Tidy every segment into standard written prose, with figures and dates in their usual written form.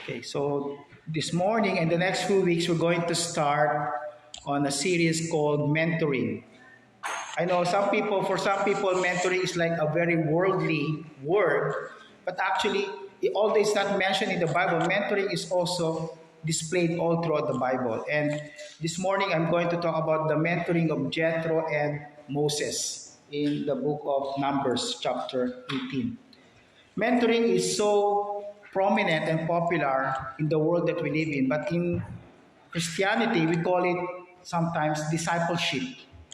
Okay, so this morning and the next few weeks, we're going to start on a series called Mentoring. I know for some people, mentoring is like a very worldly word, but actually, although it's not mentioned in the Bible, mentoring is also displayed all throughout the Bible. And this morning, I'm going to talk about the mentoring of Jethro and Moses in the book of Numbers, chapter 18. Mentoring is so prominent and popular in the world that we live in, but in Christianity, we call it sometimes discipleship.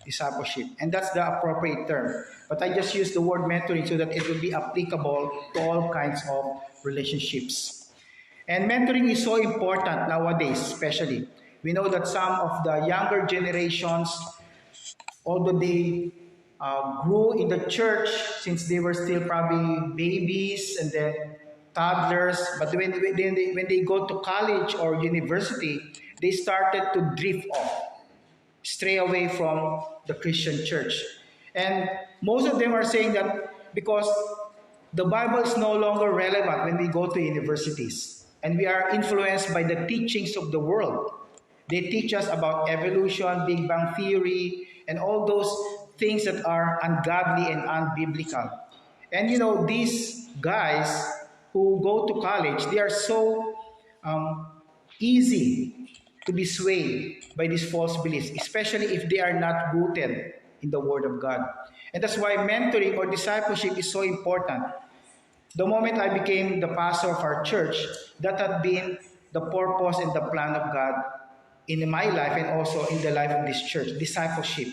Discipleship. And that's the appropriate term. But I just use the word mentoring so that it will be applicable to all kinds of relationships. And mentoring is so important nowadays, especially. We know that some of the younger generations, although they grew in the church since they were still probably babies and then toddlers, but when they go to college or university, they started to drift off, stray away from the Christian church. And most of them are saying that because the Bible is no longer relevant when we go to universities and we are influenced by the teachings of the world. They teach us about evolution, Big Bang Theory, and all those things that are ungodly and unbiblical. And these guys who go to college, they are so easy to be swayed by these false beliefs, especially if they are not rooted in the Word of God. And that's why mentoring or discipleship is so important. The moment I became the pastor of our church, that had been the purpose and the plan of God in my life and also in the life of this church, discipleship.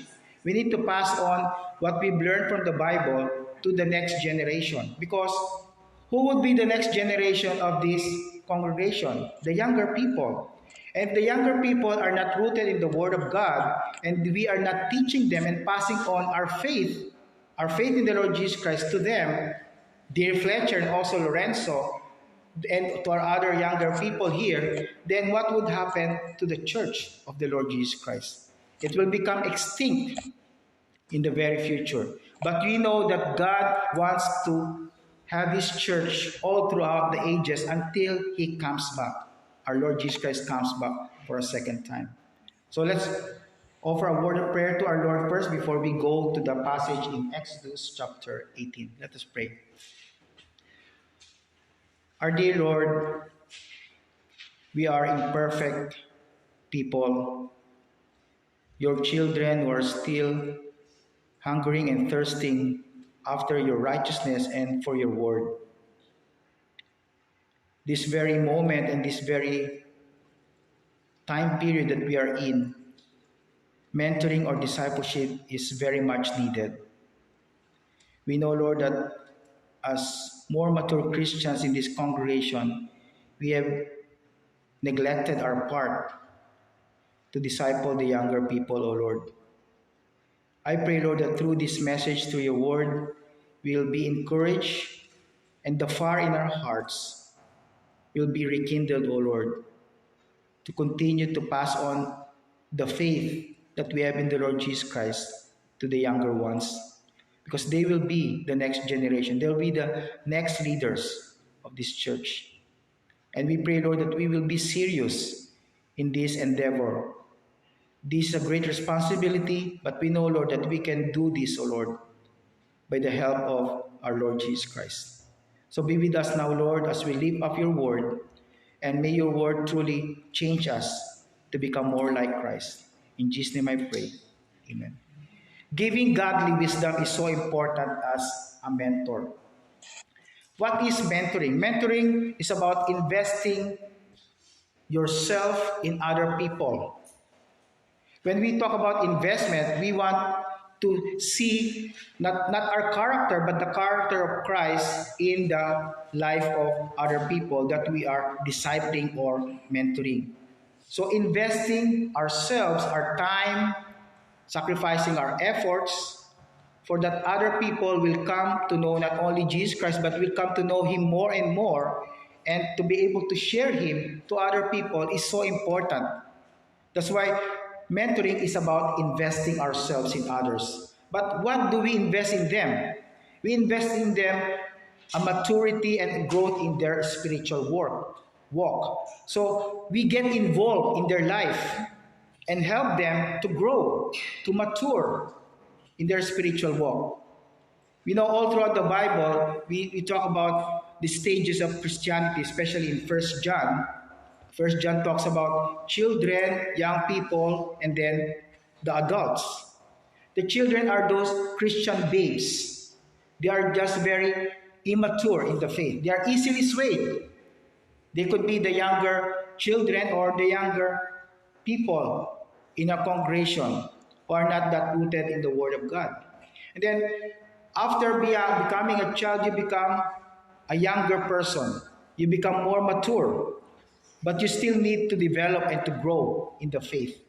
We need to pass on what we've learned from the Bible to the next generation. Because who would be the next generation of this congregation? The younger people. And if the younger people are not rooted in the Word of God, and we are not teaching them and passing on our faith in the Lord Jesus Christ to them, dear Fletcher and also Lorenzo, and to our other younger people here, then what would happen to the church of the Lord Jesus Christ? It will become extinct in the very future. But we know that God wants to have His church all throughout the ages until He comes back. Our Lord Jesus Christ comes back for a second time. So let's offer a word of prayer to our Lord first before we go to the passage in Exodus chapter 18. Let us pray. Our dear Lord, we are imperfect people, your children who are still hungering and thirsting after your righteousness and for your word. This very moment and this very time period that we are in, mentoring or discipleship is very much needed. We know, Lord, that as more mature Christians in this congregation, we have neglected our part to disciple the younger people, O Lord. I pray, Lord, that through this message, through your word, we will be encouraged and the fire in our hearts will be rekindled, O Lord, to continue to pass on the faith that we have in the Lord Jesus Christ to the younger ones, because they will be the next generation. They will be the next leaders of this church. And we pray, Lord, that we will be serious in this endeavor. This is a great responsibility, but we know, Lord, that we can do this, O Lord, by the help of our Lord Jesus Christ. So be with us now, Lord, as we lift up your word, and may your word truly change us to become more like Christ. In Jesus' name I pray. Amen. Giving godly wisdom is so important as a mentor. What is mentoring? Mentoring is about investing yourself in other people. When we talk about investment, we want to see not our character, but the character of Christ in the life of other people that we are discipling or mentoring. So investing ourselves, our time, sacrificing our efforts, for that other people will come to know not only Jesus Christ, but will come to know Him more and more, and to be able to share Him to other people is so important. That's why mentoring is about investing ourselves in others. But what do we invest in them? We invest in them a maturity and growth in their spiritual work. walk. So we get involved in their life and help them to grow, to mature in their spiritual walk. We know all throughout the Bible, we talk about the stages of Christianity, especially in First John. First John talks about children, young people, and then the adults. The children are those Christian babes. They are just very immature in the faith. They are easily swayed. They could be the younger children or the younger people in a congregation who are not that rooted in the Word of God. And then after becoming a child, you become a younger person. You become more mature. But you still need to develop and to grow in the faith.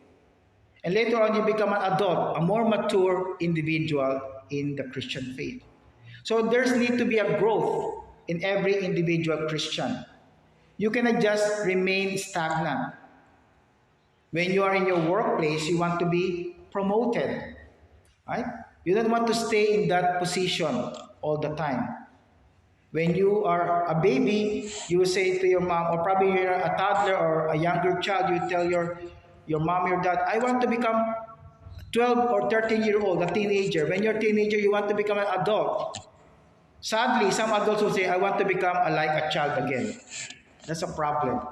And later on, you become an adult, a more mature individual in the Christian faith. So there's need to be a growth in every individual Christian. You cannot just remain stagnant. When you are in your workplace, you want to be promoted, right? You don't want to stay in that position all the time. When you are a baby, you will say to your mom, or probably you're a toddler or a younger child, you tell your mom, your dad, I want to become 12 or 13-year-old, a teenager. When you're a teenager, you want to become an adult. Sadly, some adults will say, I want to become like a child again. That's a problem.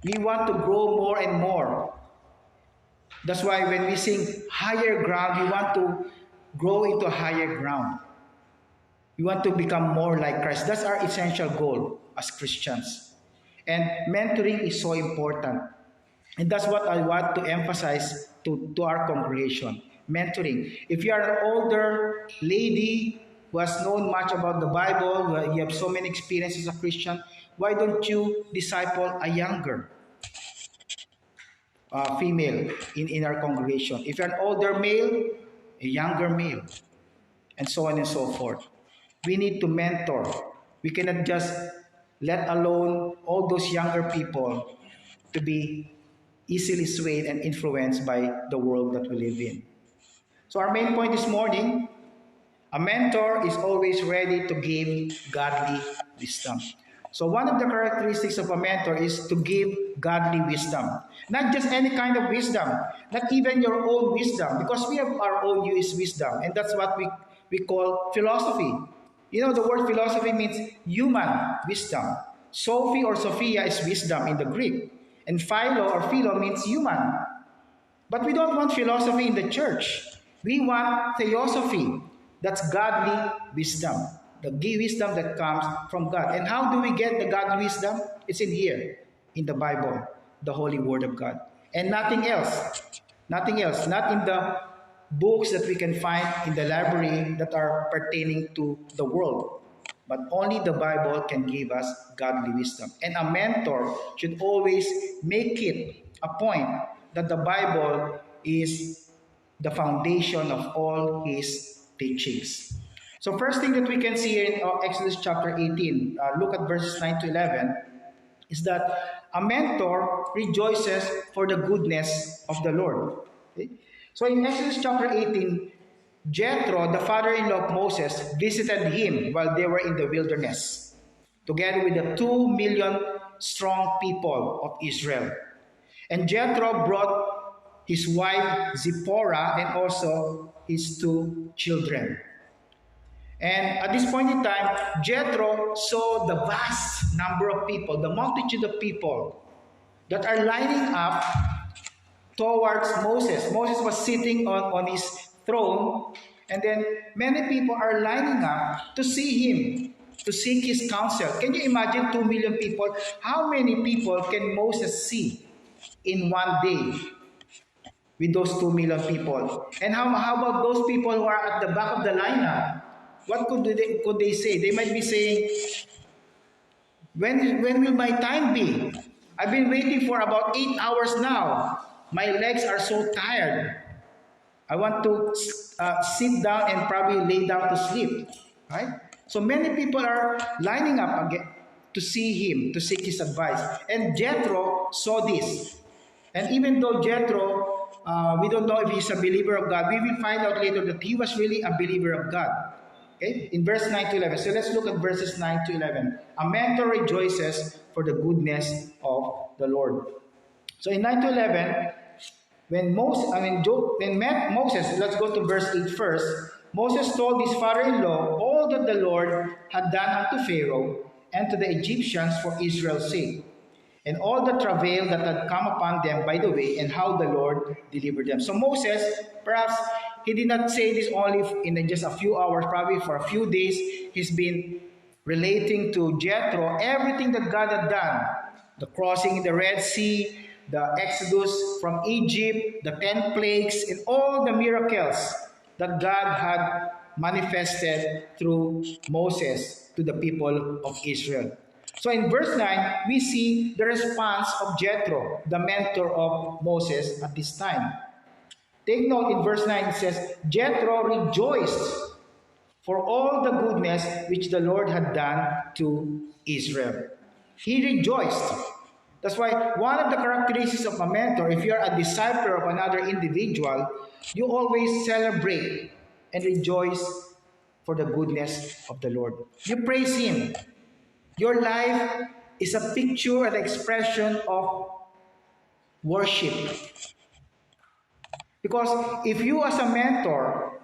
We want to grow more and more. That's why when we sing higher ground, we want to grow into higher ground. We want to become more like Christ. That's our essential goal as Christians. And mentoring is so important. And that's what I want to emphasize to our congregation. Mentoring. If you are an older lady who has known much about the Bible, you have so many experiences as a Christian, why don't you disciple a younger female in our congregation? If you're an older male, a younger male, and so on and so forth. We need to mentor. We cannot just let alone all those younger people to be easily swayed and influenced by the world that we live in. So our main point this morning, a mentor is always ready to give godly wisdom. So one of the characteristics of a mentor is to give godly wisdom. Not just any kind of wisdom, not even your own wisdom, because we have our own wisdom, and that's what we call philosophy. You know, the word philosophy means human wisdom. Sophie or Sophia is wisdom in the Greek. And philo or philo means human. But we don't want philosophy in the church. We want theosophy. That's godly wisdom. The wisdom that comes from God. And how do we get the godly wisdom? It's in here, in the Bible, the Holy Word of God. And nothing else. Nothing else. Not in the books that we can find in the library that are pertaining to the world. But only the Bible can give us godly wisdom. And a mentor should always make it a point that the Bible is the foundation of all his teachings. So first thing that we can see here in Exodus chapter 18, look at verses 9 to 11, is that a mentor rejoices for the goodness of the Lord. Okay? So in Exodus chapter 18, Jethro, the father-in-law of Moses, visited him while they were in the wilderness, together with the 2 million strong people of Israel. And Jethro brought his wife Zipporah and also his 2 children. And at this point in time, Jethro saw the vast number of people, the multitude of people that are lining up towards Moses. Moses was sitting on his throne, and then many people are lining up to see him, to seek his counsel. Can you imagine 2 million people? How many people can Moses see in one day with those 2 million people? And how about those people who are at the back of the lineup? What could they say? They might be saying, when will my time be? I've been waiting for about 8 hours now. My legs are so tired. I want to sit down and probably lay down to sleep. Right? So many people are lining up again to see him, to seek his advice. And Jethro saw this. And even though Jethro, we don't know if he's a believer of God, we will find out later that he was really a believer of God. Okay? In verse 9 to 11. So let's look at verses 9 to 11. A mentor rejoices for the goodness of the Lord. So in 9 to 11, when Moses, let's go to verse 8 first. Moses told his father-in-law all that the Lord had done unto Pharaoh and to the Egyptians for Israel's sake, and all the travail that had come upon them by the way, and how the Lord delivered them. So Moses, perhaps he did not say this only in just a few hours, probably for a few days. He's been relating to Jethro everything that God had done. The crossing in the Red Sea, the Exodus from Egypt, the 10 plagues, and all the miracles that God had manifested through Moses to the people of Israel. So in verse 9, we see the response of Jethro, the mentor of Moses at this time. Take note in verse 9, it says, Jethro rejoiced for all the goodness which the Lord had done to Israel. He rejoiced. That's why one of the characteristics of a mentor, if you are a disciple of another individual, you always celebrate and rejoice for the goodness of the Lord. You praise Him. Your life is a picture and expression of worship. Because if you as a mentor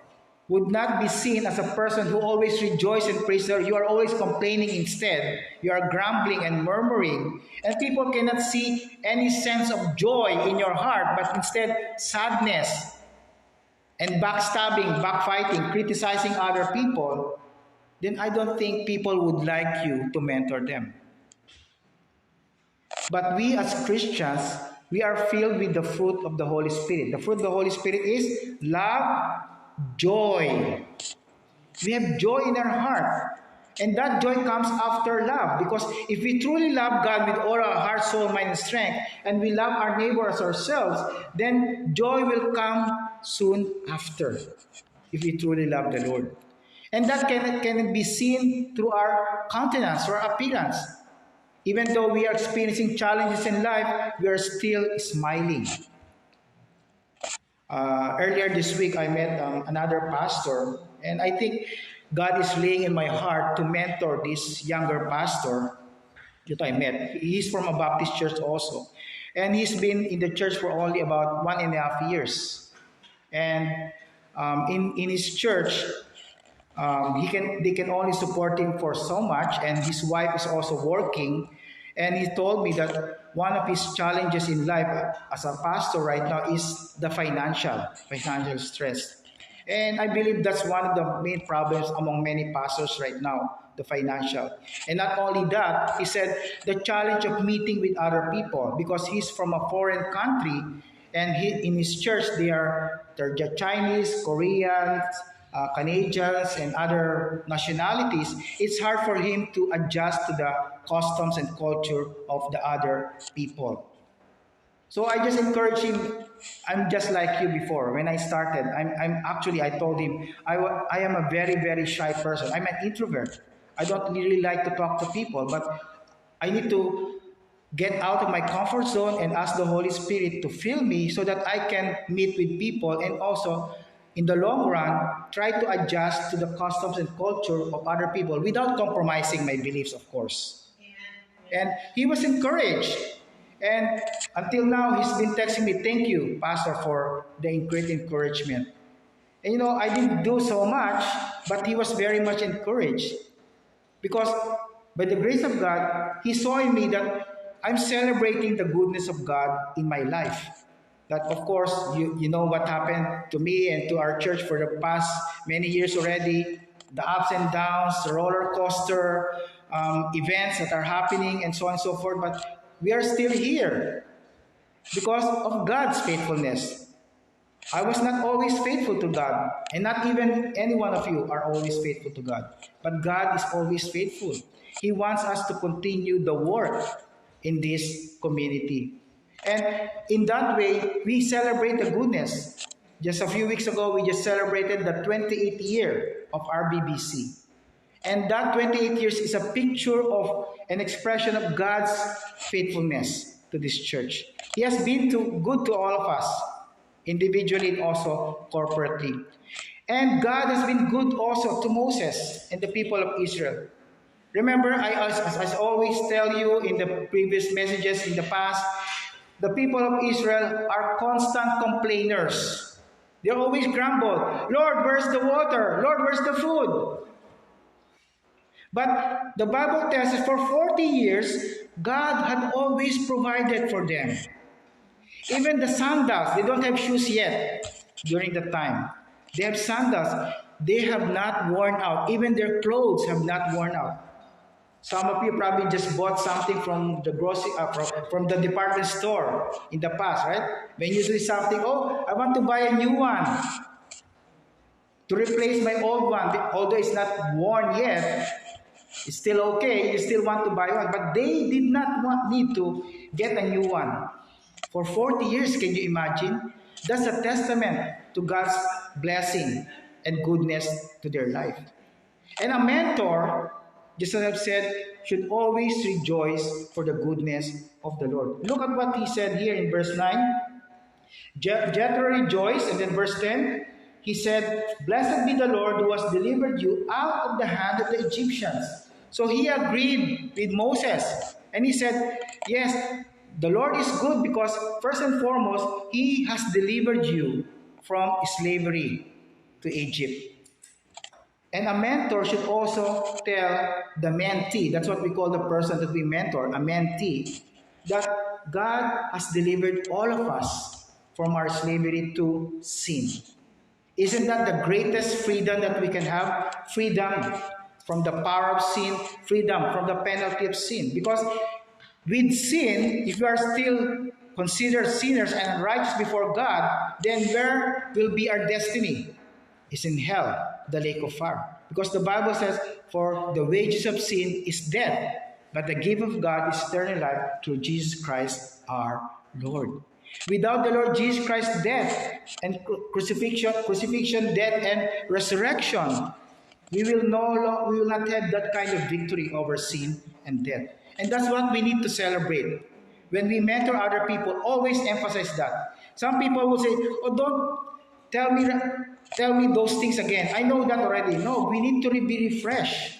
would not be seen as a person who always rejoices and praises the Lord, you are always complaining instead. You are grumbling and murmuring. And people cannot see any sense of joy in your heart, but instead sadness and backstabbing, backfighting, criticizing other people, then I don't think people would like you to mentor them. But we as Christians, we are filled with the fruit of the Holy Spirit. The fruit of the Holy Spirit is love, joy. We have joy in our heart. And that joy comes after love. Because if we truly love God with all our heart, soul, mind, and strength, and we love our neighbor as ourselves, then joy will come soon after. If we truly love the Lord. And that can be seen through our countenance or appearance. Even though we are experiencing challenges in life, we are still smiling. Earlier this week, I met another pastor, and I think God is laying in my heart to mentor this younger pastor that I met. He's from a Baptist church also, and he's been in the church for only about 1.5 years. And in his church, they can only support him for so much, and his wife is also working. And he told me that one of his challenges in life as a pastor right now is the financial stress. And I believe that's one of the main problems among many pastors right now, the financial. And not only that, he said the challenge of meeting with other people, because he's from a foreign country, and in his church they're Chinese, Koreans, Canadians, and other nationalities. It's hard for him to adjust to the customs and culture of the other people. So I just encourage him. I'm just like you before. When I started, I told him, I am a very, very shy person. I'm an introvert. I don't really like to talk to people, but I need to get out of my comfort zone and ask the Holy Spirit to fill me so that I can meet with people, and also in the long run, try to adjust to the customs and culture of other people without compromising my beliefs, of course. And he was encouraged. And until now, he's been texting me, thank you, Pastor, for the great encouragement. And I didn't do so much, but he was very much encouraged. Because by the grace of God, he saw in me that I'm celebrating the goodness of God in my life. That, of course, you know what happened to me and to our church for the past many years already. The ups and downs, the roller coaster, events that are happening, and so on and so forth. But we are still here because of God's faithfulness. I was not always faithful to God, and not even any one of you are always faithful to God. But God is always faithful. He wants us to continue the work in this community. And in that way, we celebrate the goodness. Just a few weeks ago, we just celebrated the 28th year of RBBC. And that 28 years is a picture of an expression of God's faithfulness to this church. He has been good to all of us, individually and also corporately. And God has been good also to Moses and the people of Israel. Remember, as I always tell you in the previous messages in the past, the people of Israel are constant complainers. They always grumble, Lord, where's the water? Lord, where's the food? But the Bible tells us for 40 years, God had always provided for them. Even the sandals, they don't have shoes yet during that time. They have sandals. They have not worn out. Even their clothes have not worn out. Some of you probably just bought something from the grocery, from the department store in the past, right? When you see something, oh, I want to buy a new one to replace my old one. Although it's not worn yet, it's still okay. You still want to buy one, but they did not need to get a new one. For 40 years, can you imagine? That's a testament to God's blessing and goodness to their life. And a mentor, just as I've said, should always rejoice for the goodness of the Lord. Look at what he said here in verse 9. Jethro rejoiced, and then verse 10, he said, Blessed be the Lord who has delivered you out of the hand of the Egyptians. So he agreed with Moses, and he said, yes, the Lord is good because first and foremost, he has delivered you from slavery to Egypt. And a mentor should also tell the mentee, that's what we call the person that we mentor, a mentee, that God has delivered all of us from our slavery to sin. Isn't that the greatest freedom that we can have? Freedom from the power of sin, freedom from the penalty of sin. Because with sin, if you are still considered sinners and unrighteous before God, then where will be our destiny? It's in hell, the lake of fire. Because the Bible says, for the wages of sin is death, but the gift of God is eternal life through Jesus Christ our Lord. Without the Lord Jesus Christ's death and crucifixion, death, and resurrection, we will not have that kind of victory over sin and death. And that's what we need to celebrate. When we mentor other people, always emphasize that. Some people will say, oh, don't tell me those things again. I know that already. No, we need to be refreshed.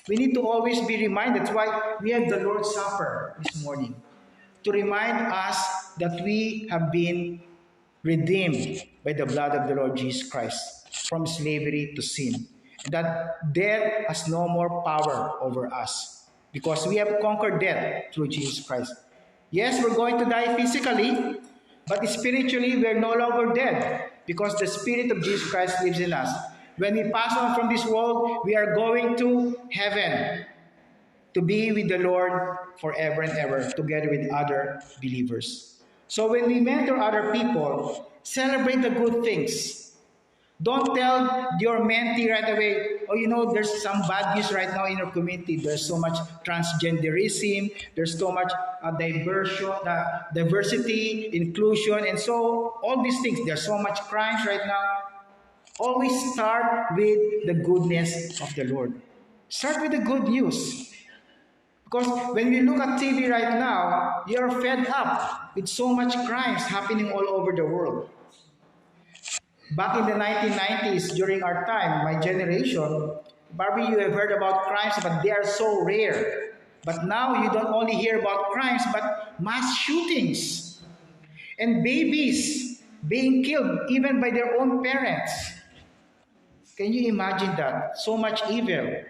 We need to always be reminded. That's why we have the Lord's Supper this morning, to remind us that we have been redeemed by the blood of the Lord Jesus Christ from slavery to sin. And that death has no more power over us because we have conquered death through Jesus Christ. Yes, we're going to die physically, but spiritually we're no longer dead because the Spirit of Jesus Christ lives in us. When we pass on from this world, we are going to heaven to be with the Lord forever and ever, together with other believers. So when we mentor other people, celebrate the good things. Don't tell your mentee right away, oh, you know, there's some bad news right now in our community. There's so much transgenderism. There's so much diversity, inclusion, and so all these things. There's so much crimes right now. Always start with the goodness of the Lord. Start with the good news. Because when we look at TV right now, you're fed up with so much crimes happening all over the world. Back in the 1990s, during our time, my generation, probably you have heard about crimes, but they are so rare. But now you don't only hear about crimes, but mass shootings and babies being killed even by their own parents. Can you imagine that? So much evil.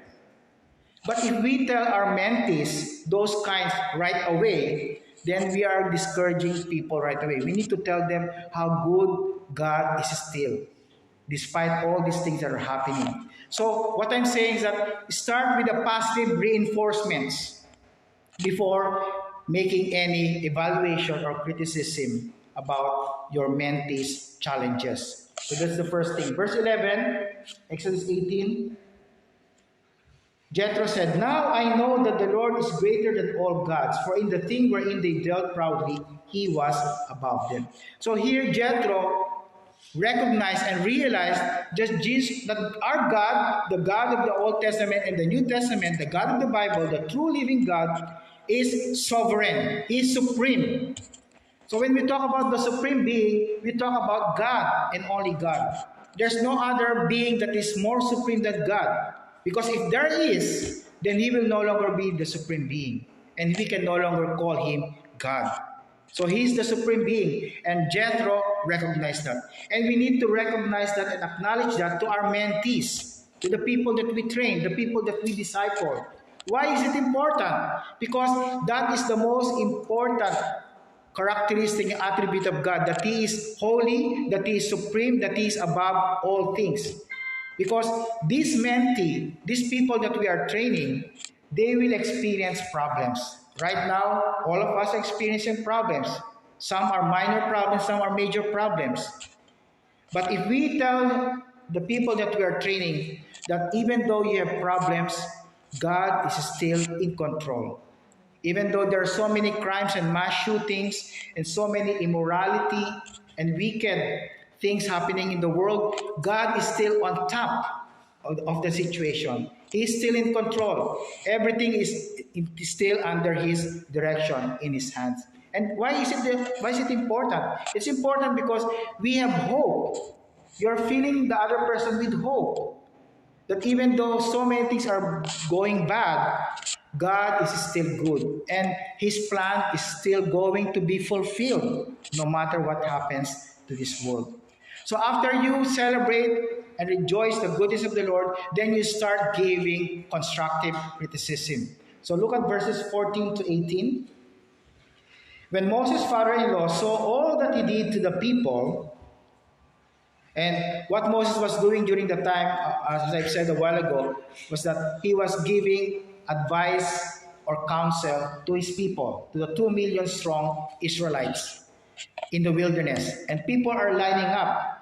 But if we tell our mentees those kinds right away, then we are discouraging people right away. We need to tell them how good God is still, despite all these things that are happening. So what I'm saying is that start with the positive reinforcements before making any evaluation or criticism about your mentees' challenges. So that's the first thing. Verse 11, Exodus 18. Jethro said, Now I know that the Lord is greater than all gods, for in the thing wherein they dealt proudly, he was above them. So here Jethro recognized and realized that our God, the God of the Old Testament and the New Testament, the God of the Bible, the true living God, is sovereign. He is supreme. So when we talk about the supreme being, we talk about God and only God. There's no other being that is more supreme than God. Because if there is, then he will no longer be the supreme being. And we can no longer call him God. So he's the supreme being. And Jethro recognized that. And we need to recognize that and acknowledge that to our mentees, to the people that we train, the people that we disciple. Why is it important? Because that is the most important characteristic and attribute of God, that He is holy, that He is supreme, that He is above all things. Because these mentee, these people that we are training, they will experience problems. Right now, all of us are experiencing problems. Some are minor problems, some are major problems. But if we tell the people that we are training that even though you have problems, God is still in control. Even though there are so many crimes and mass shootings and so many immorality and wicked things happening in the world, God is still on top of the situation. He is still in control. Everything is still under His direction, in His hands. And why is it important? It's important because we have hope. You're filling the other person with hope. That even though so many things are going bad, God is still good. And His plan is still going to be fulfilled no matter what happens to this world. So after you celebrate and rejoice the goodness of the Lord, then you start giving constructive criticism. So look at verses 14 to 18. When Moses' father-in-law saw all that he did to the people, and what Moses was doing during the time, as I've said a while ago, was that he was giving advice or counsel to his people, to the 2 million strong Israelites in the wilderness. And people are lining up.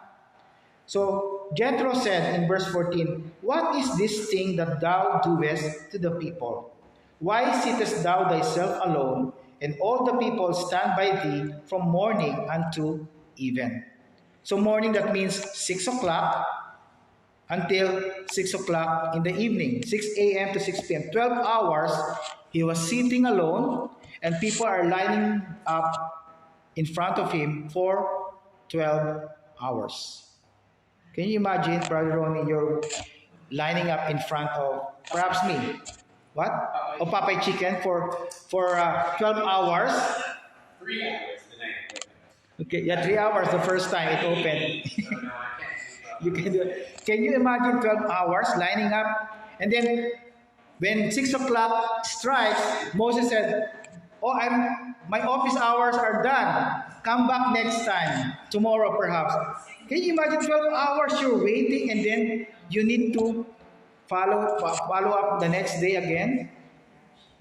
So Jethro said in verse 14, "What is this thing that thou doest to the people? Why sittest thou thyself alone, and all the people stand by thee from morning unto even?" So morning, that means 6 o'clock until 6 o'clock in the evening, 6 a.m. to 6 p.m. 12 hours, he was sitting alone, and people are lining up in front of him for 12 hours. Can you imagine, Brother Ronnie, you're lining up in front of perhaps me? What? O Popeye Chicken for 12 hours? 3 hours the night. Okay, yeah, 3 hours the first time it opened. So no, I can't. You can do it. Can you imagine 12 hours lining up? And then when 6 o'clock strikes, Moses said, "Oh, my office hours are done. Come back next time, tomorrow perhaps." Can you imagine 12 hours you're waiting and then you need to follow up the next day again?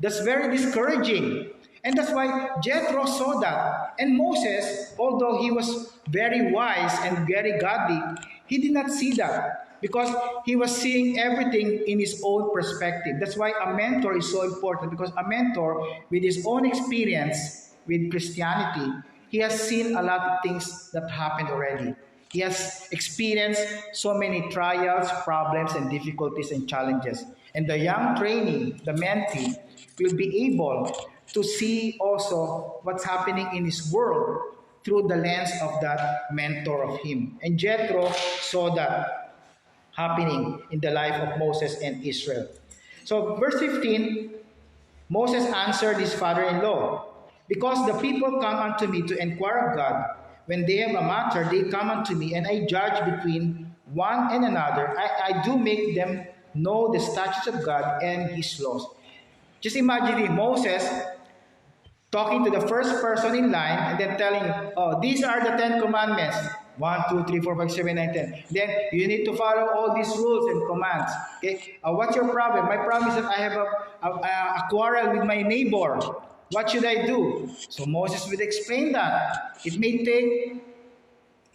That's very discouraging. And that's why Jethro saw that. And Moses, although he was very wise and very godly, he did not see that because he was seeing everything in his own perspective. That's why a mentor is so important, because a mentor with his own experience with Christianity, he has seen a lot of things that happened already. He has experienced so many trials, problems, and difficulties and challenges. And the young trainee, the mentee, will be able to see also what's happening in his world through the lens of that mentor of him. And Jethro saw that happening in the life of Moses and Israel. So verse 15, Moses answered his father-in-law, "Because the people come unto me to inquire of God, when they have a matter, they come unto me, and I judge between one and another. I do make them know the statutes of God and His laws." Just imagine Moses talking to the first person in line and then telling, "Oh, these are the 10 commandments. 1, 2, 3, 4, 5, 7, 9, 10. Then you need to follow all these rules and commands. Okay? What's your problem? My problem is that I have a quarrel with my neighbor. What should I do?" So Moses will explain that. It may take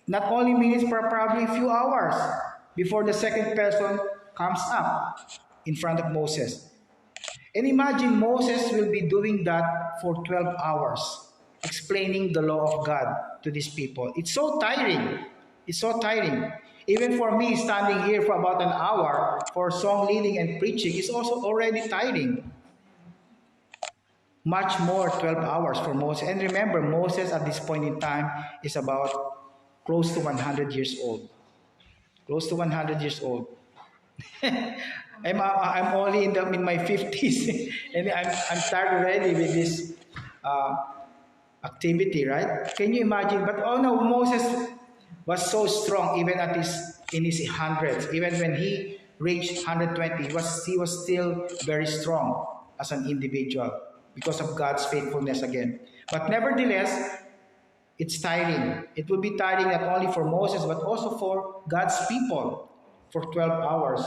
not only minutes, but probably a few hours before the second person comes up in front of Moses. And imagine Moses will be doing that for 12 hours, explaining the law of God to these people. It's so tiring. It's so tiring. Even for me, standing here for about an hour for song leading and preaching is also already tiring. Much more 12 hours for Moses. And remember, Moses at this point in time is about close to 100 years old. Close to 100 years old. I'm only in my 50s, and I'm tired already with this uh, activity, right? Can you imagine? But oh no, Moses was so strong even in his hundreds. Even when he reached 120, he was still very strong as an individual because of God's faithfulness again. But nevertheless, it's tiring. It will be tiring not only for Moses but also for God's people for 12 hours.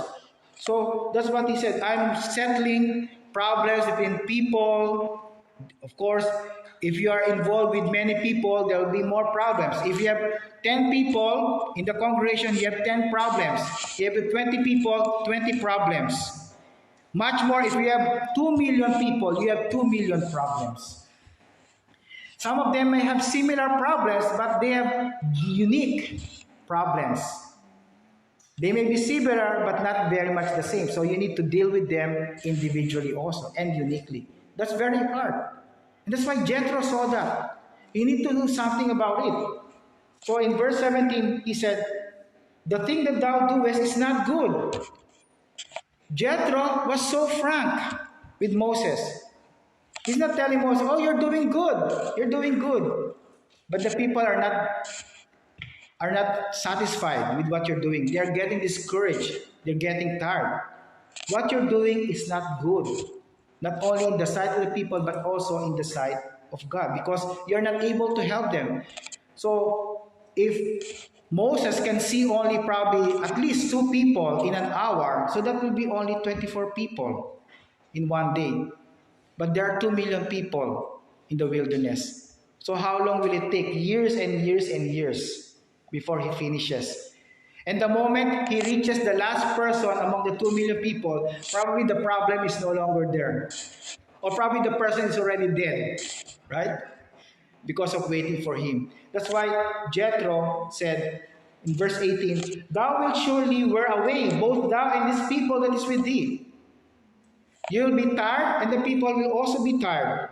So that's what he said. I'm settling problems between people. Of course, if you are involved with many people, there will be more problems. If you have 10 people in the congregation, you have 10 problems. You have 20 people, 20 problems. Much more if you have 2 million people, you have 2 million problems. Some of them may have similar problems, but they have unique problems. They may be similar, but not very much the same. So you need to deal with them individually also and uniquely. That's very hard. And that's why Jethro saw that. You need to do something about it. So in verse 17, he said, "The thing that thou doest is not good." Jethro was so frank with Moses. He's not telling Moses, "Oh, you're doing good. You're doing good." But the people are not satisfied with what you're doing. They're getting discouraged. They're getting tired. What you're doing is not good. Not only in the sight of the people, but also in the sight of God, because you're not able to help them. So if Moses can see only probably at least 2 people in an hour, so that will be only 24 people in one day. But there are 2 million people in the wilderness. So how long will it take? Years and years and years before he finishes. And the moment he reaches the last person among the 2 million people, probably the problem is no longer there. Or probably the person is already dead, right? Because of waiting for him. That's why Jethro said in verse 18, "Thou wilt surely wear away, both thou and this people that is with thee. You will be tired, and the people will also be tired.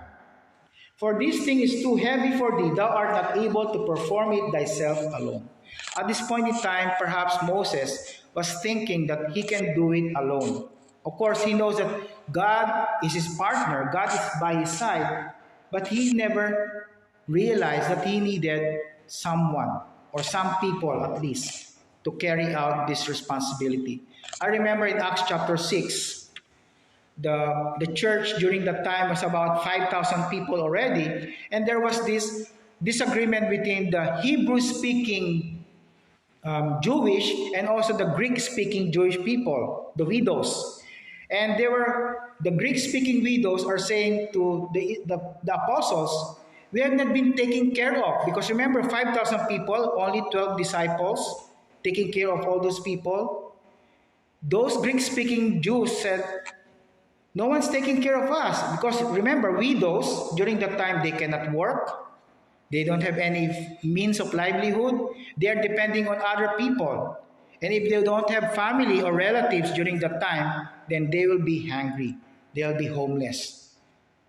For this thing is too heavy for thee, thou art not able to perform it thyself alone." At this point in time, perhaps Moses was thinking that he can do it alone. Of course, he knows that God is his partner, God is by his side, but he never realized that he needed someone, or some people at least, to carry out this responsibility. I remember in Acts chapter 6, the church during that time was about 5,000 people already, and there was this disagreement between the Hebrew-speaking Jewish and also the Greek-speaking Jewish people, the widows. And the Greek-speaking widows are saying to the apostles, "We have not been taken care of." Because remember, 5,000 people, only 12 disciples taking care of all those people. Those Greek-speaking Jews said, "No one's taking care of us." Because remember, widows, during that time, they cannot work. They don't have any means of livelihood. They are depending on other people. And if they don't have family or relatives during that time, then they will be hungry. They'll be homeless.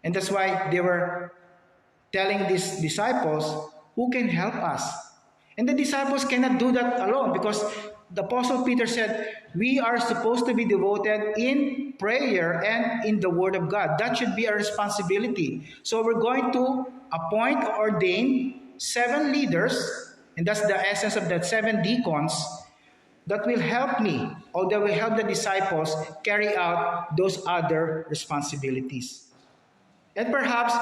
And that's why they were telling these disciples, "Who can help us?" And the disciples cannot do that alone, because the Apostle Peter said, we are supposed to be devoted in prayer and in the Word of God. That should be our responsibility. So we're going to appoint or ordain 7 leaders, and that's the essence of that 7 deacons, that will help me, or that will help the disciples carry out those other responsibilities. And perhaps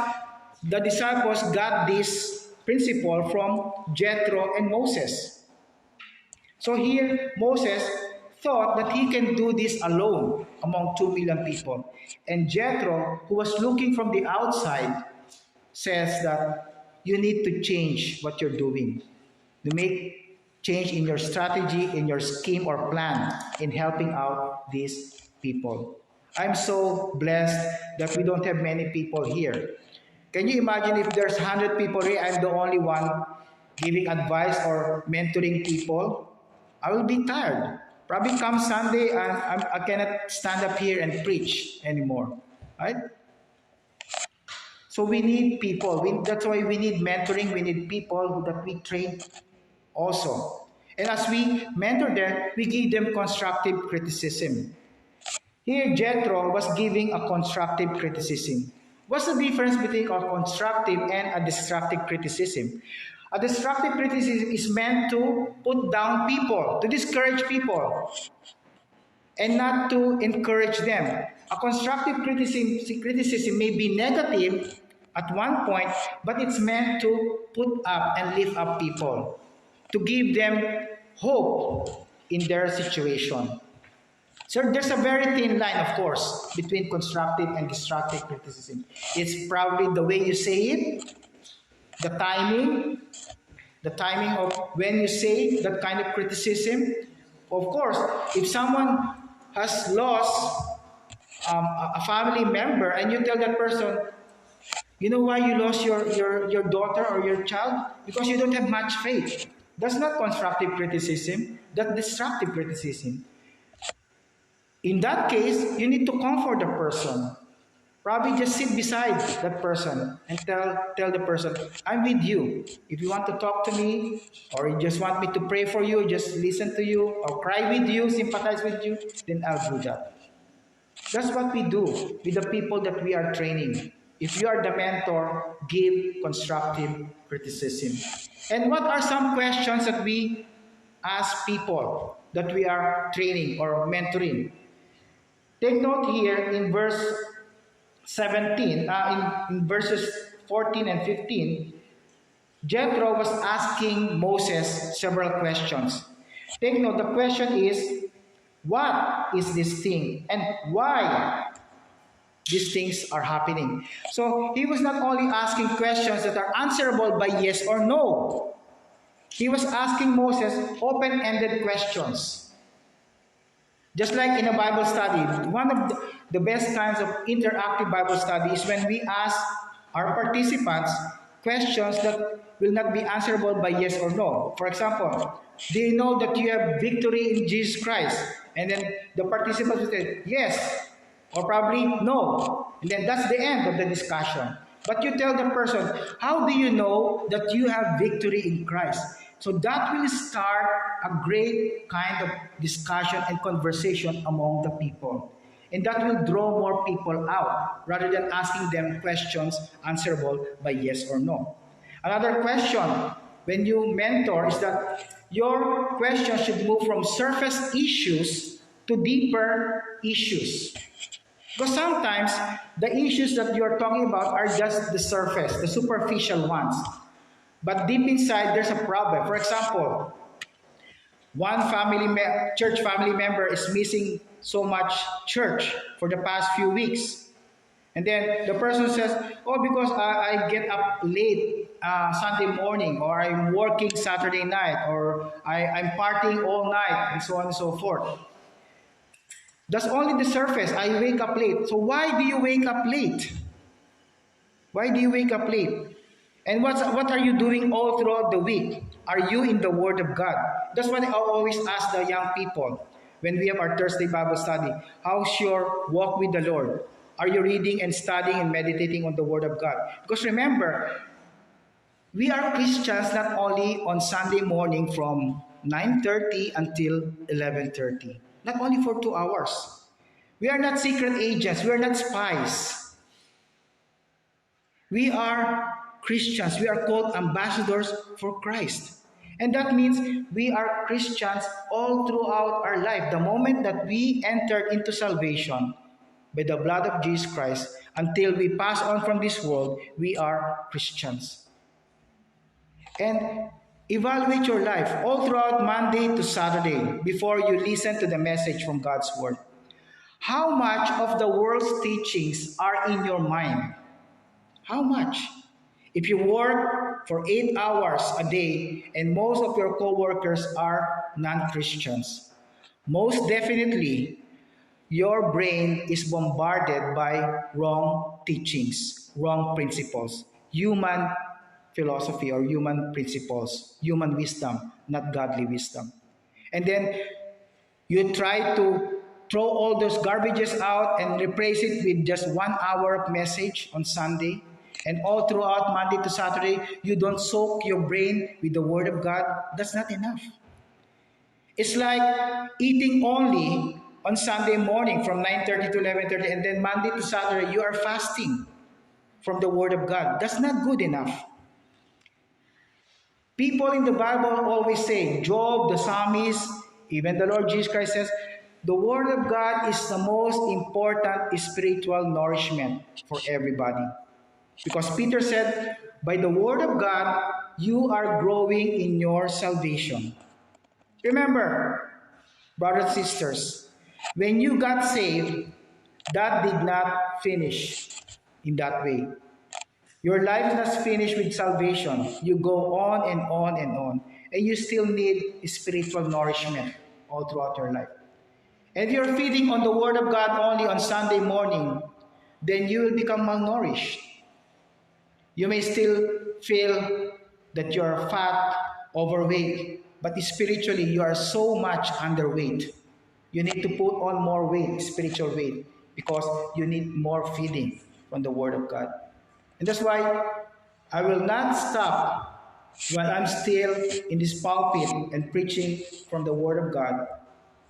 the disciples got this principle from Jethro and Moses. So here, Moses thought that he can do this alone among 2 million people. And Jethro, who was looking from the outside, says that you need to change what you're doing. You make change in your strategy, in your scheme or plan in helping out these people. I'm so blessed that we don't have many people here. Can you imagine if there's 100 people here, I'm the only one giving advice or mentoring people? I will be tired. Probably come Sunday, I cannot stand up here and preach anymore, right? So we need people. That's why we need mentoring. We need people that we train also. And as we mentor them, we give them constructive criticism. Here, Jethro was giving a constructive criticism. What's the difference between a constructive and a destructive criticism? A destructive criticism is meant to put down people, to discourage people, and not to encourage them. A constructive criticism may be negative at one point, but it's meant to put up and lift up people, to give them hope in their situation. So there's a very thin line, of course, between constructive and destructive criticism. It's probably the way you say it, the timing of when you say that kind of criticism. Of course, if someone has lost a family member and you tell that person, you know why you lost your daughter or your child? Because you don't have much faith. That's not constructive criticism, that's destructive criticism. In that case, you need to comfort the person. Probably just sit beside that person and tell the person, I'm with you. If you want to talk to me, or you just want me to pray for you, just listen to you, or cry with you, sympathize with you, then I'll do that. That's what we do with the people that we are training. If you are the mentor, give constructive criticism. And what are some questions that we ask people that we are training or mentoring? Take note here in verse 17, in verses 14 and 15, Jethro was asking Moses several questions. Take note, the question is, what is this thing and why these things are happening? So he was not only asking questions that are answerable by yes or no. He was asking Moses open-ended questions. Just like in a Bible study, one of the best kinds of interactive Bible study is when we ask our participants questions that will not be answerable by yes or no. For example, do you know that you have victory in Jesus Christ? And then the participants will say yes, or probably no. And then that's the end of the discussion. But you tell the person, how do you know that you have victory in Christ? So that will start a great kind of discussion and conversation among the people. And that will draw more people out rather than asking them questions answerable by yes or no. Another question when you mentor is that your question should move from surface issues to deeper issues. Because sometimes the issues that you're talking about are just the surface, the superficial ones. But deep inside, there's a problem. For example, one church family member is missing so much church for the past few weeks. And then the person says, oh, because I get up late Sunday morning, or I'm working Saturday night, or I'm partying all night, and so on and so forth. That's only the surface. I wake up late. So why do you wake up late? Why do you wake up late? And what are you doing all throughout the week? Are you in the Word of God? That's what I always ask the young people when we have our Thursday Bible study. How's your walk with the Lord? Are you reading and studying and meditating on the Word of God? Because remember, we are Christians not only on Sunday morning from 9:30 until 11:30. Not only for 2 hours. We are not secret agents. We are not spies. We are Christians. We are called ambassadors for Christ. And that means we are Christians all throughout our life. The moment that we entered into salvation by the blood of Jesus Christ, until we pass on from this world, we are Christians. And evaluate your life all throughout Monday to Saturday before you listen to the message from God's Word. How much of the world's teachings are in your mind? How much? If you work for 8 hours a day and most of your co-workers are non-Christians, most definitely your brain is bombarded by wrong teachings, wrong principles, human philosophy or human principles, human wisdom, not godly wisdom. And then you try to throw all those garbages out and replace it with just 1 hour of message on Sunday. And all throughout Monday to Saturday, you don't soak your brain with the Word of God. That's not enough. It's like eating only on Sunday morning from 9:30 to 11:30, and then Monday to Saturday you are fasting from the Word of God. That's not good enough. People in the Bible always say, Job, the psalmist, even the Lord Jesus Christ says, the Word of God is the most important spiritual nourishment for everybody. Because Peter said, by the Word of God, you are growing in your salvation. Remember, brothers and sisters, when you got saved, that did not finish in that way. Your life is not finished with salvation. You go on and on and on. And you still need spiritual nourishment all throughout your life. And if you're feeding on the Word of God only on Sunday morning, then you will become malnourished. You may still feel that you're fat, overweight, but spiritually you are so much underweight. You need to put on more weight, spiritual weight, because you need more feeding from the Word of God. And that's why I will not stop while I'm still in this pulpit and preaching from the Word of God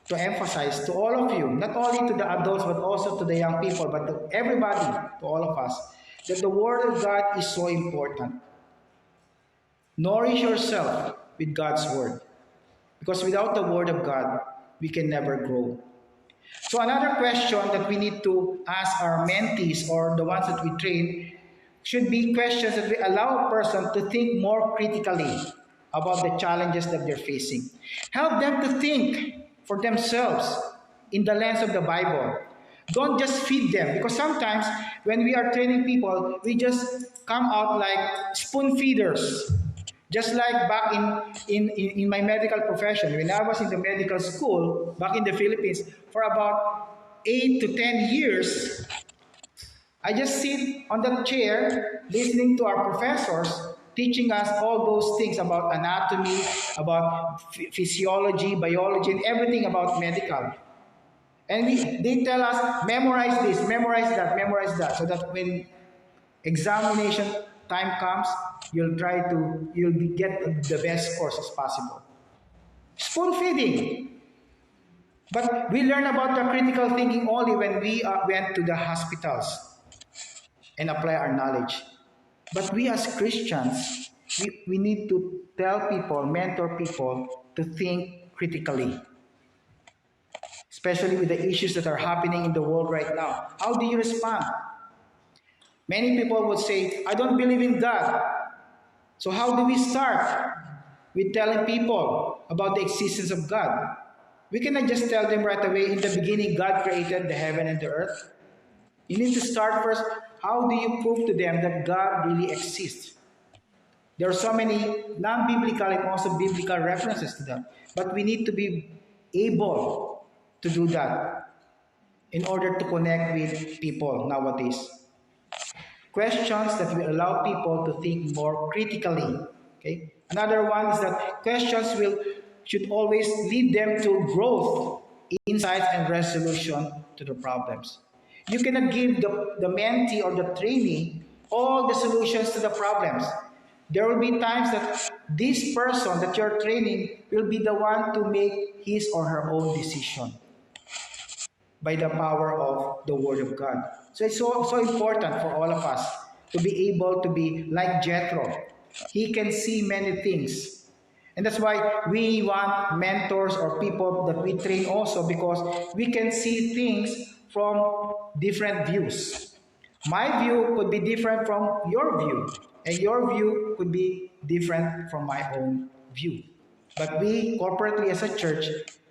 to emphasize to all of you, not only to the adults but also to the young people, but to everybody, to all of us, that the Word of God is so important. Nourish yourself with God's Word, because without the Word of God, we can never grow. So another question that we need to ask our mentees or the ones that we train should be questions that we allow a person to think more critically about the challenges that they're facing. Help them to think for themselves in the lens of the Bible. Don't just feed them, because sometimes when we are training people, we just come out like spoon feeders. Just like back in my medical profession, when I was in the medical school back in the Philippines for about 8 to 10 years, I just sit on that chair listening to our professors teaching us all those things about anatomy, about physiology, biology, and everything about medical. And they tell us, memorize this, memorize that, so that when examination time comes, you'll get the best scores as possible. Spoon feeding. But we learn about the critical thinking only when we went to the hospitals and apply our knowledge. But we as Christians, we need to tell people, mentor people to think critically. Especially with the issues that are happening in the world right now. How do you respond? Many people would say, I don't believe in God. So how do we start with telling people about the existence of God? We cannot just tell them right away, in the beginning, God created the heaven and the earth. You need to start first. How do you prove to them that God really exists? There are so many non-biblical and also biblical references to that. But we need to be able to do that in order to connect with people nowadays. Questions that will allow people to think more critically. Okay? Another one is that questions should always lead them to growth, insight, and resolution to the problems. You cannot give the mentee or the trainee all the solutions to the problems. There will be times that this person that you're training will be the one to make his or her own decision by the power of the Word of God. So it's so important for all of us to be able to be like Jethro. He can see many things. And that's why we want mentors or people that we train also, because we can see things from different views. My view could be different from your view, and your view could be different from my own view. But we, corporately as a church,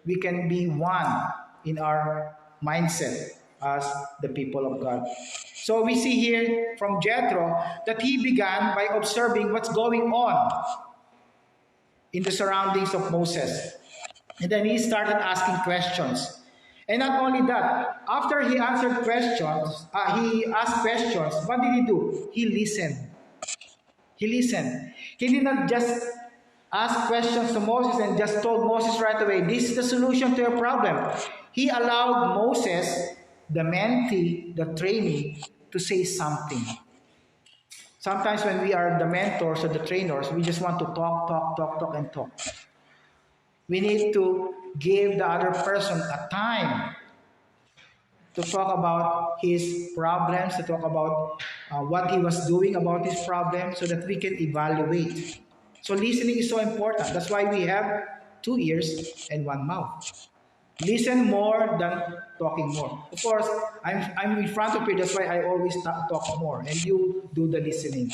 we can be one in our mindset as the people of God. So we see here from Jethro that he began by observing what's going on in the surroundings of Moses. And then he started asking questions. And not only that, after he answered questions, he asked questions, what did he do? He listened. He listened. He did not just ask questions to Moses and just told Moses right away, this is the solution to your problem. He allowed Moses, the mentee, the trainee, to say something. Sometimes when we are the mentors or the trainers, we just want to talk. We need to give the other person a time to talk about his problems, to talk about what he was doing about his problem so that we can evaluate. So listening is so important. That's why we have 2 ears and 1 mouth. Listen more than talking more. Of course, I'm in front of you, that's why I always talk more, and you do the listening.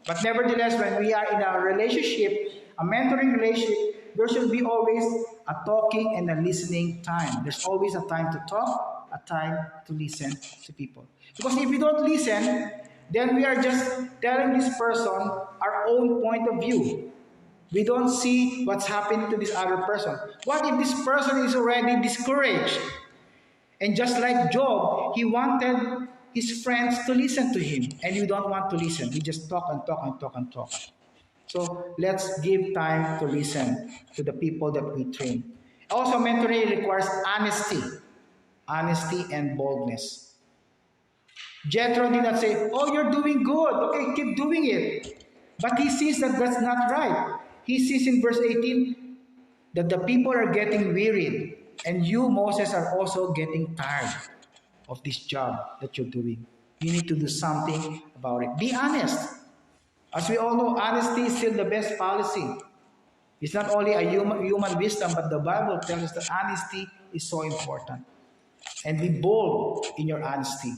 But nevertheless, when we are in a relationship, a mentoring relationship, there should be always a talking and a listening time. There's always a time to talk, a time to listen to people. Because if we don't listen, then we are just telling this person our own point of view. We don't see what's happening to this other person. What if this person is already discouraged? And just like Job, he wanted his friends to listen to him. And you don't want to listen. You just talk and talk and talk and talk. So let's give time to listen to the people that we train. Also, mentoring requires honesty and boldness. Jethro did not say, "Oh, you're doing good. Okay, keep doing it." But he sees that that's not right. He sees in verse 18 that the people are getting wearied, and you, Moses, are also getting tired of this job that you're doing. You need to do something about it. Be honest. As we all know, honesty is still the best policy. It's not only a human wisdom, but the Bible tells us that honesty is so important. And be bold in your honesty.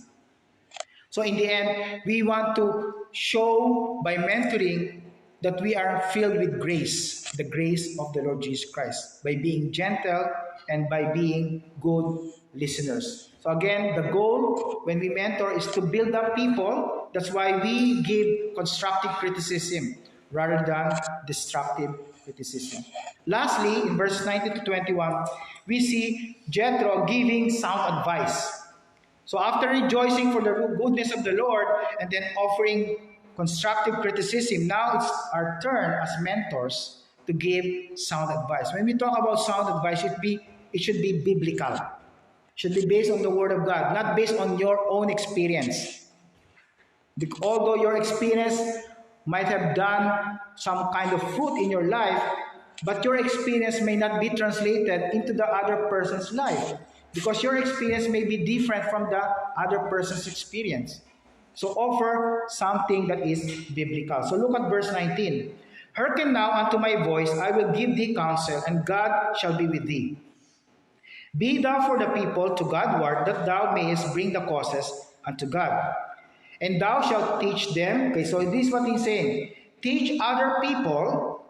So in the end, we want to show by mentoring that we are filled with grace, the grace of the Lord Jesus Christ, by being gentle and by being good listeners. So again, the goal when we mentor is to build up people. That's why we give constructive criticism rather than destructive criticism. Lastly, in verses 19 to 21, we see Jethro giving sound advice. So after rejoicing for the goodness of the Lord and then offering constructive criticism, now it's our turn as mentors to give sound advice. When we talk about sound advice, it should be biblical. It should be based on the Word of God, not based on your own experience. Although your experience might have done some kind of fruit in your life, but your experience may not be translated into the other person's life because your experience may be different from the other person's experience. So offer something that is biblical. So look at verse 19. Hearken now unto my voice, I will give thee counsel, and God shall be with thee. Be thou for the people to Godward, that thou mayest bring the causes unto God. And thou shalt teach them. Okay, so this is what he's saying. Teach other people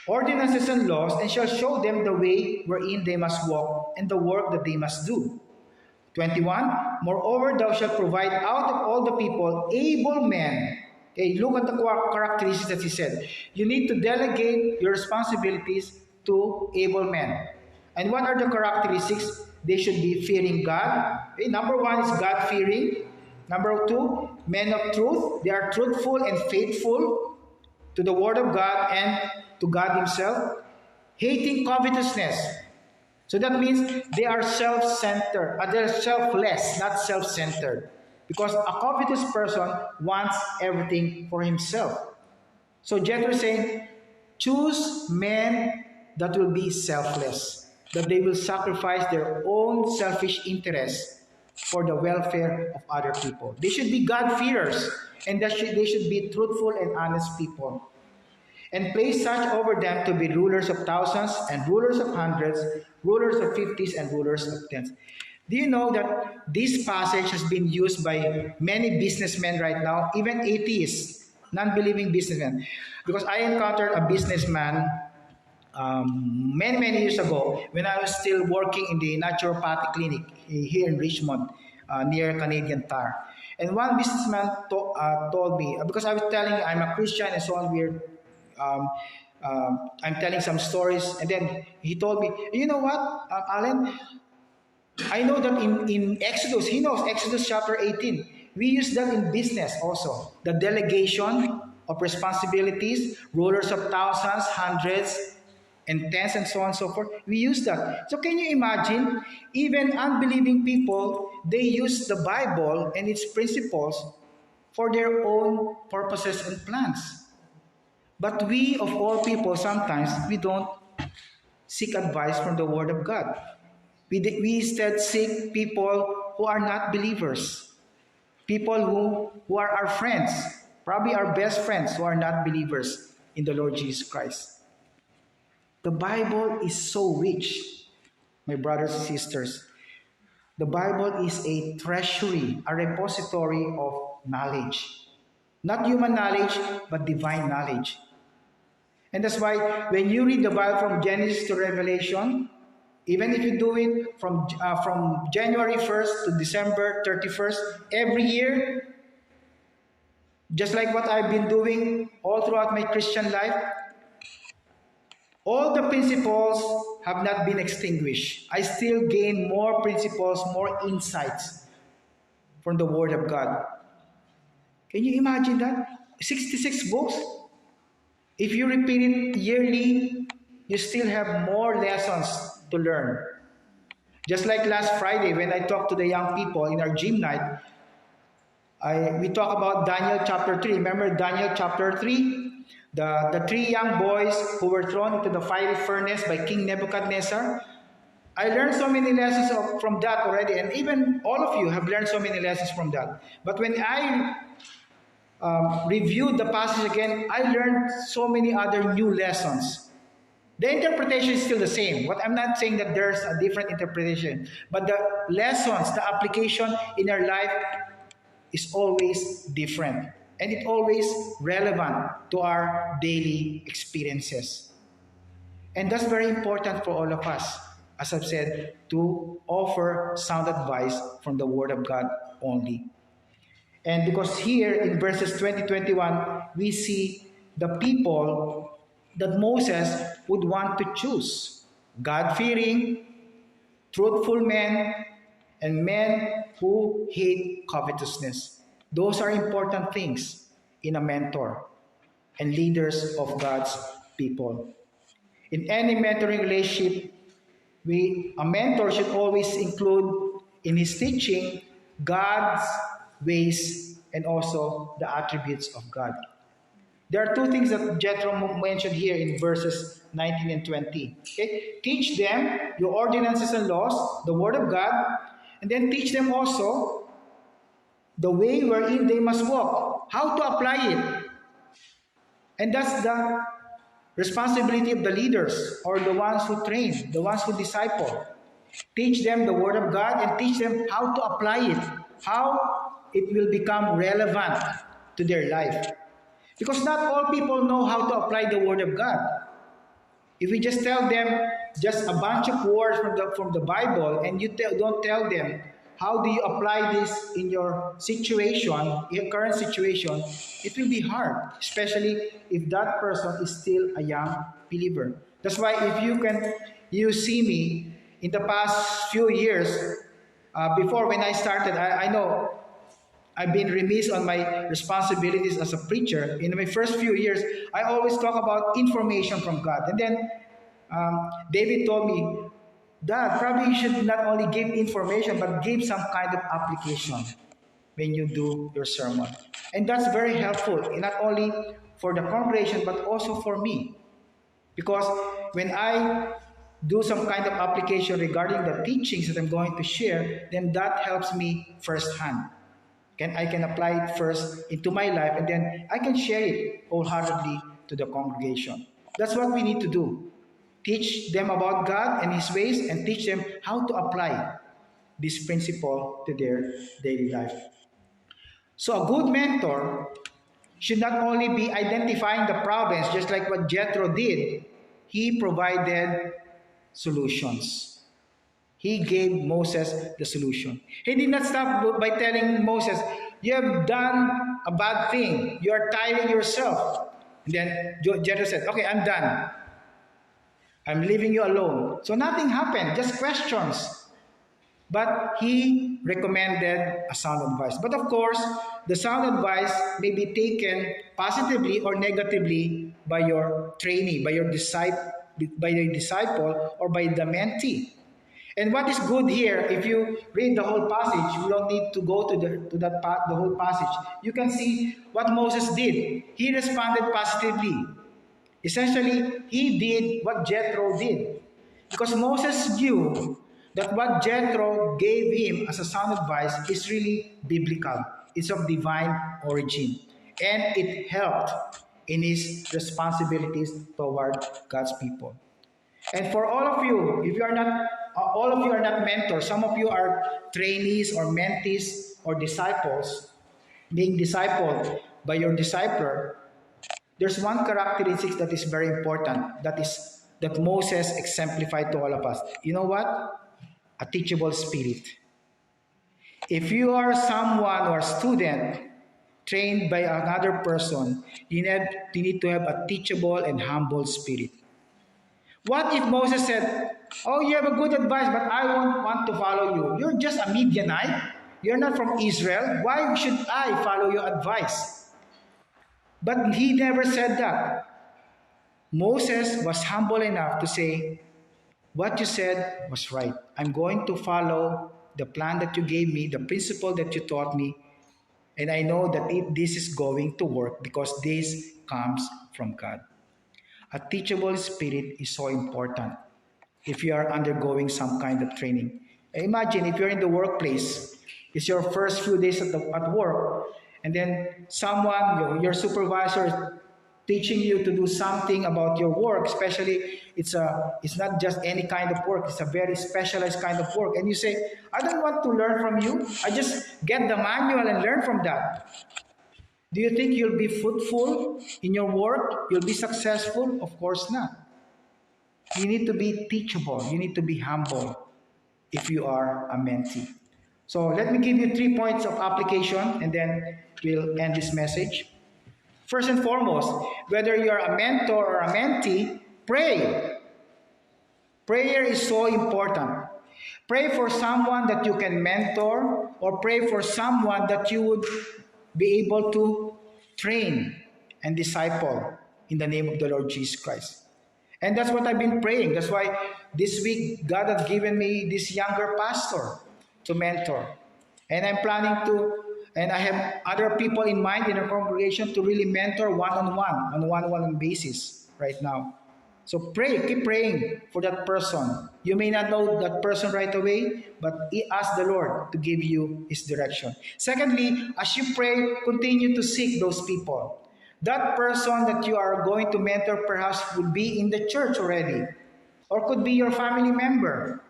ordinances and laws, and shall show them the way wherein they must walk, and the work that they must do. 21, moreover, thou shalt provide out of all the people able men. Okay, look at the characteristics that he said. You need to delegate your responsibilities to able men. And what are the characteristics? They should be fearing God. Okay, number 1 is God-fearing. Number 2, men of truth. They are truthful and faithful to the Word of God and to God Himself. Hating covetousness. So that means they are self-centered. They're selfless, not self-centered. Because a covetous person wants everything for himself. So Jethro is saying, choose men that will be selfless. That they will sacrifice their own selfish interests for the welfare of other people. They should be God-fearers. And they should be truthful and honest people. And place such over them to be rulers of thousands and rulers of hundreds, rulers of 50s and rulers of tens. Do you know that this passage has been used by many businessmen right now, even atheists, non-believing businessmen? Because I encountered a businessman many years ago when I was still working in the naturopathy clinic here in Richmond, near Canadian Tire. And one businessman told me, because I was telling I'm a Christian and so on, I'm telling some stories, and then he told me, you know what, Alan, I know that in Exodus, he knows Exodus chapter 18, we use that in business also, the delegation of responsibilities, rulers of thousands, hundreds, and tens, and so on and so forth. We use that. So can you imagine, even unbelieving people, they use the Bible and its principles for their own purposes and plans. But we, of all people, sometimes we don't seek advice from the Word of God. We instead seek people who are not believers, people who are our friends, probably our best friends who are not believers in the Lord Jesus Christ. The Bible is so rich, my brothers and sisters. The Bible is a treasury, a repository of knowledge. Not human knowledge, but divine knowledge. And that's why when you read the Bible from Genesis to Revelation, even if you do it from January 1st to December 31st, every year, just like what I've been doing all throughout my Christian life, all the principles have not been extinguished. I still gain more principles, more insights from the Word of God. Can you imagine that? 66 books. If you repeat it yearly, you still have more lessons to learn. Just like last Friday when I talked to the young people in our gym night, we talked about Daniel chapter 3. Remember Daniel chapter 3? The three young boys who were thrown into the fiery furnace by King Nebuchadnezzar. I learned so many lessons from that already, and even all of you have learned so many lessons from that. But when I reviewed the passage again, I learned so many other new lessons. The interpretation is still the same. What I'm not saying that there's a different interpretation, but the lessons, the application in our life is always different, and it's always relevant to our daily experiences. And that's very important for all of us, as I've said, to offer sound advice from the Word of God only. And because here in verses 20-21, we see the people that Moses would want to choose: God-fearing, truthful men, and men who hate covetousness. Those are important things in a mentor and leaders of God's people. In any mentoring relationship, a mentor should always include in his teaching God's ways and also the attributes of God. There are two things that Jethro mentioned here in verses 19 and 20. Okay? Teach them your ordinances and laws, the Word of God, and then teach them also the way wherein they must walk, how to apply it. And that's the responsibility of the leaders, or the ones who train, the ones who disciple. Teach them the Word of God and teach them how to apply it, how it will become relevant to their life. Because not all people know how to apply the Word of God. If we just tell them just a bunch of words from the Bible, and you don't tell them how do you apply this in your situation, your current situation, it will be hard, especially if that person is still a young believer. That's why if you see me in the past few years, before when I started, I know I've been remiss on my responsibilities as a preacher. In my first few years, I always talk about information from God. And then David told me, Dad, probably you should not only give information, but give some kind of application when you do your sermon. And that's very helpful, not only for the congregation, but also for me. Because when I do some kind of application regarding the teachings that I'm going to share, then that helps me firsthand. I can apply it first into my life, and then I can share it wholeheartedly to the congregation. That's what we need to do. Teach them about God and His ways, and teach them how to apply this principle to their daily life. So a good mentor should not only be identifying the problems, just like what Jethro did. He provided solutions. He gave Moses the solution. He did not stop by telling Moses, you have done a bad thing. You are tiring yourself. And then Jethro said, okay, I'm done. I'm leaving you alone. So nothing happened, just questions. But he recommended a sound advice. But of course, the sound advice may be taken positively or negatively by your trainee, by your disciple, or by the mentee. And what is good here, if you read the whole passage, we don't need to go to the whole passage. You can see what Moses did. He responded positively. Essentially, he did what Jethro did. Because Moses knew that what Jethro gave him as a sound advice is really biblical. It's of divine origin. And it helped in his responsibilities toward God's people. And for all of you, if you are not, all of you are not mentors, some of you are trainees or mentees or disciples, being discipled by your discipler, there's one characteristic that is very important, that Moses exemplified to all of us. You know what? A teachable spirit. If you are someone or a student trained by another person, you need to have a teachable and humble spirit. What if Moses said, "Oh, you have a good advice, but I won't want to follow you. You're just a Midianite. You're not from Israel. Why should I follow your advice?" But he never said that. Moses was humble enough to say, "What you said was right. I'm going to follow the plan that you gave me, the principle that you taught me, and I know that this is going to work because this comes from God." A teachable spirit is so important if you are undergoing some kind of training. Imagine if you're in the workplace, it's your first few days at work, and then someone, your supervisor, is teaching you to do something about your work, especially it's not just any kind of work, it's a very specialized kind of work. And you say, "I don't want to learn from you. I just get the manual and learn from that." Do you think you'll be fruitful in your work? You'll be successful? Of course not. You need to be teachable. You need to be humble if you are a mentee. So let me give you 3 points of application and then we'll end this message. First and foremost, whether you're a mentor or a mentee, pray. Prayer is so important. Pray for someone that you can mentor, or pray for someone that you would be able to train and disciple in the name of the Lord Jesus Christ. And that's what I've been praying. That's why this week God has given me this younger pastor to mentor. And I'm planning to, and I have other people in mind in our congregation to really mentor one-on-one, on a one-on-one basis right now. So pray, keep praying for that person. You may not know that person right away, but ask the Lord to give you His direction. Secondly, as you pray, continue to seek those people. That person that you are going to mentor perhaps will be in the church already, or could be your family member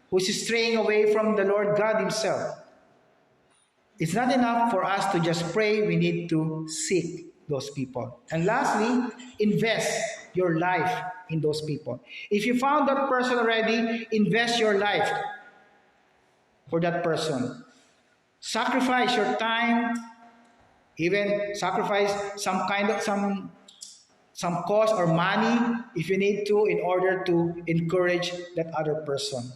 who is straying away from the Lord God Himself. It's not enough for us to just pray, we need to seek those people. And lastly, invest your life in those people. If you found that person already, invest your life for that person. Sacrifice your time, even sacrifice some cost or money if you need to, in order to encourage that other person.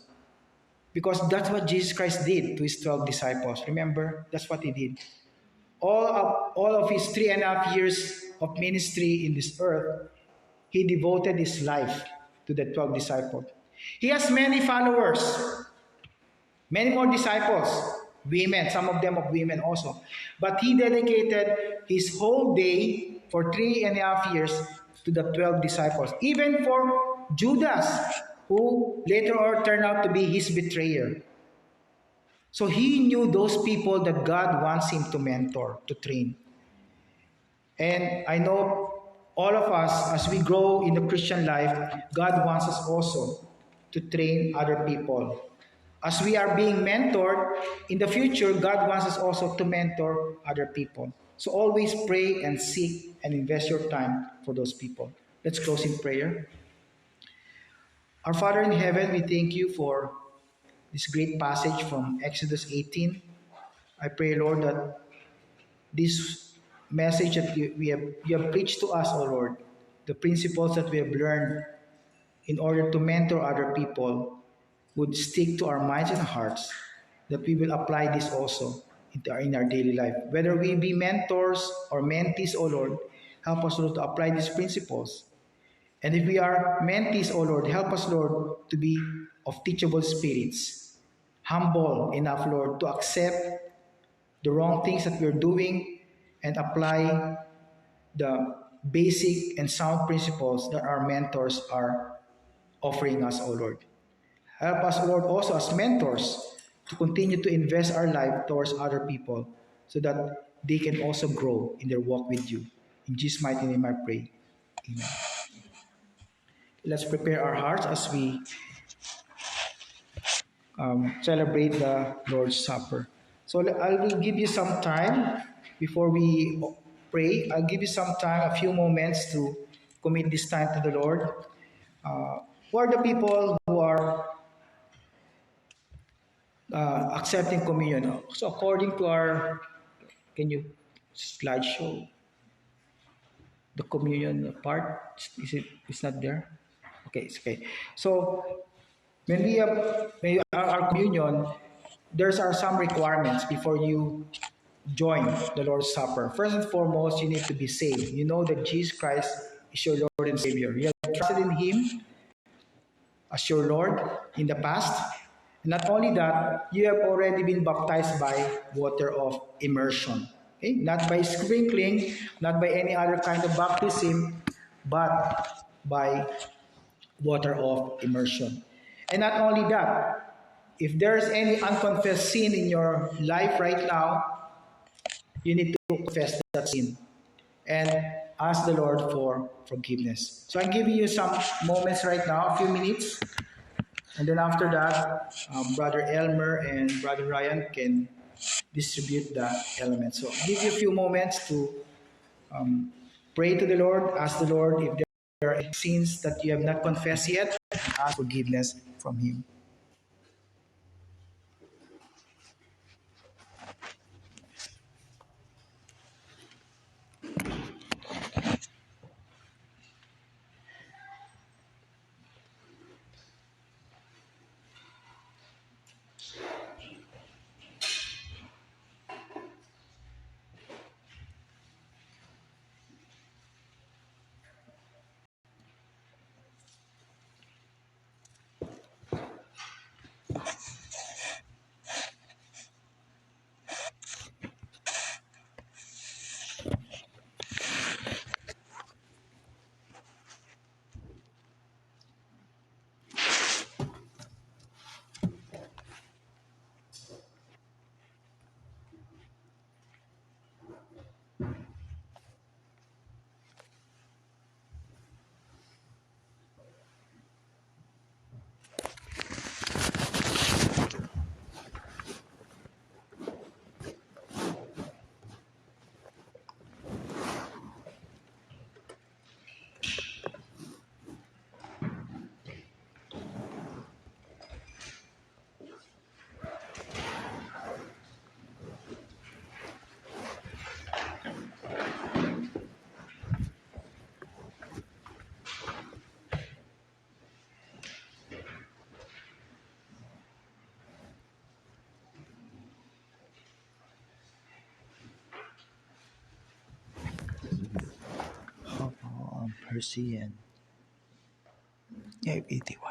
Because that's what Jesus Christ did to His 12 disciples. Remember, that's what He did. All of His 3.5 years of ministry in this earth, He devoted His life to the 12 disciples. He has many followers, many more disciples, women, some of them of women also. But He dedicated His whole day for 3.5 years to the 12 disciples. Even for Judas, who later on turned out to be His betrayer. So He knew those people that God wants Him to mentor, to train. And I know all of us, as we grow in the Christian life, God wants us also to train other people. As we are being mentored, in the future, God wants us also to mentor other people. So always pray and seek and invest your time for those people. Let's close in prayer. Our Father in heaven, we thank You for this great passage from Exodus 18. I pray, Lord, that this message that you have preached to us, O Lord, the principles that we have learned in order to mentor other people, would stick to our minds and hearts, that we will apply this also in our daily life. Whether we be mentors or mentees, O Lord, help us, Lord, to apply these principles. And if we are mentees, O Lord, help us, Lord, to be of teachable spirits, humble enough, Lord, to accept the wrong things that we're doing and apply the basic and sound principles that our mentors are offering us, O Lord. Help us, Lord, also as mentors to continue to invest our life towards other people so that they can also grow in their walk with you. In Jesus' mighty name I pray. Amen. Let's prepare our hearts as we celebrate the Lord's Supper. So I will give you some time before we pray. I'll give you some time, a few moments to commit this time to the Lord. Who are the people who are accepting communion? So according to our, can you slideshow the communion part? Is it? It's not there. Okay, it's okay. So when you have our communion, there's are some requirements before you join the Lord's Supper. First and foremost, you need to be saved. You know that Jesus Christ is your Lord and Savior. You have trusted in Him as your Lord in the past. And not only that, you have already been baptized by water of immersion. Okay? Not by sprinkling, not by any other kind of baptism, but by water of immersion. And not only that, if there's any unconfessed sin in your life right now, you need to confess that sin and ask the Lord for forgiveness. So I'm giving you some moments right now, a few minutes, and then after that, Brother Elmer and Brother Ryan can distribute the elements. So I'll give you a few moments to pray to the Lord, ask the Lord if there are sins that you have not confessed yet, ask forgiveness from Him. Percy and 881.